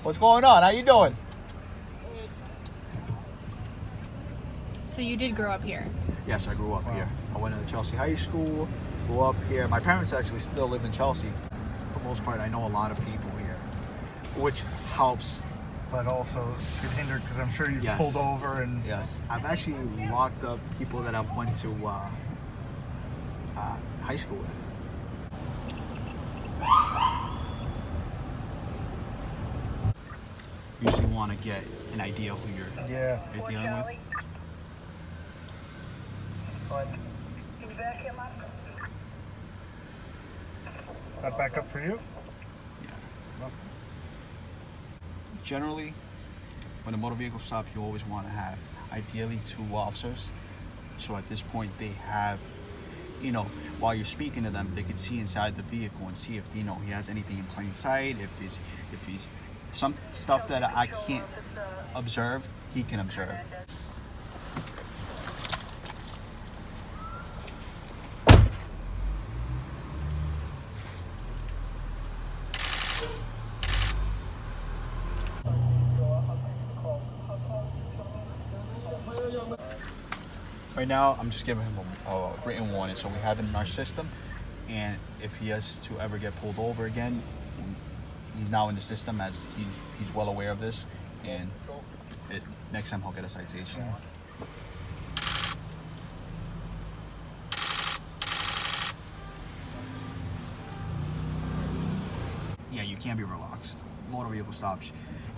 What's going on? How you doing? So you did grow up here? Yes, I grew up here. I went to Chelsea High School, grew up here. My parents actually still live in Chelsea. For the most part, I know a lot of people here, which helps. But also could hinder, because I'm sure you've pulled over and... Yes. I've actually locked up people that I went to high school with. Usually want to get an idea who you're dealing with. That back up for you? Yeah. Generally, when a motor vehicle stop, you always want to have ideally 2 officers. So at this point, they have, while you're speaking to them, they could see inside the vehicle and see if, he has anything in plain sight. If he's some stuff that I can't observe, he can observe. Right now, I'm just giving him a written warning, so we have it in our system, and if he has to ever get pulled over again, he's now in the system as he's well aware of this, and next time he'll get a citation. Yeah, you can't be relaxed. Motor vehicle stops,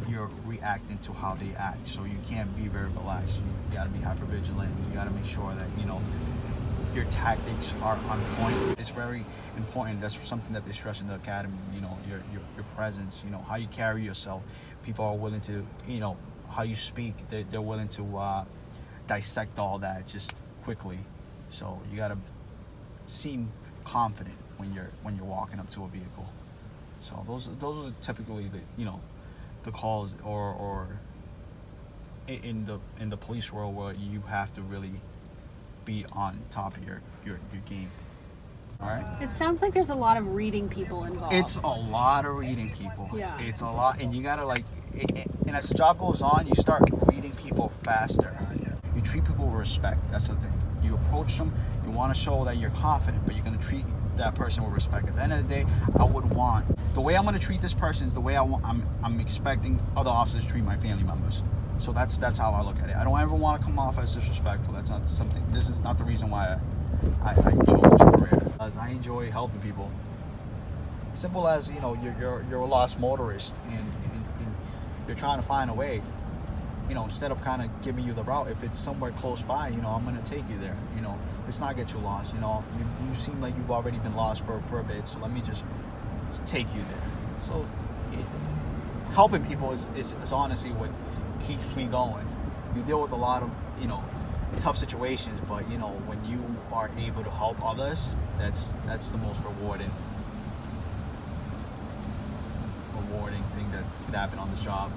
you're reacting to how they act, so you can't be very relaxed. You gotta be hyper vigilant. You gotta make sure that your tactics are on point. It's very important. That's something that they stress in the academy. Your presence. How you carry yourself. People are willing to, how you speak. They're willing to dissect all that just quickly. So you gotta seem confident when you're walking up to a vehicle. So those are typically the calls or in the police world where you have to really be on top of your game. All right. It sounds like there's a lot of reading people involved. It's a lot of reading people. Yeah. It's a lot, and you gotta and as the job goes on, you start reading people faster. You treat people with respect. That's the thing. You approach them. You want to show that you're confident, but you're gonna treat that person with respect. At the end of the day, I would want the way I'm going to treat this person is the way I'm expecting other officers to treat my family members. So that's how I look at it. I don't ever want to come off as disrespectful. That's not something. This is not the reason why I chose this career. As I enjoy helping people. Simple as you're a lost motorist and you're trying to find a way. Instead of kind of giving you the route, if it's somewhere close by, I'm going to take you there. Let's not get you lost. You seem like you've already been lost for a bit, so let me just take you there. So helping people is honestly what keeps me going. You deal with a lot of tough situations, but when you are able to help others, that's the most rewarding thing that could happen on this job.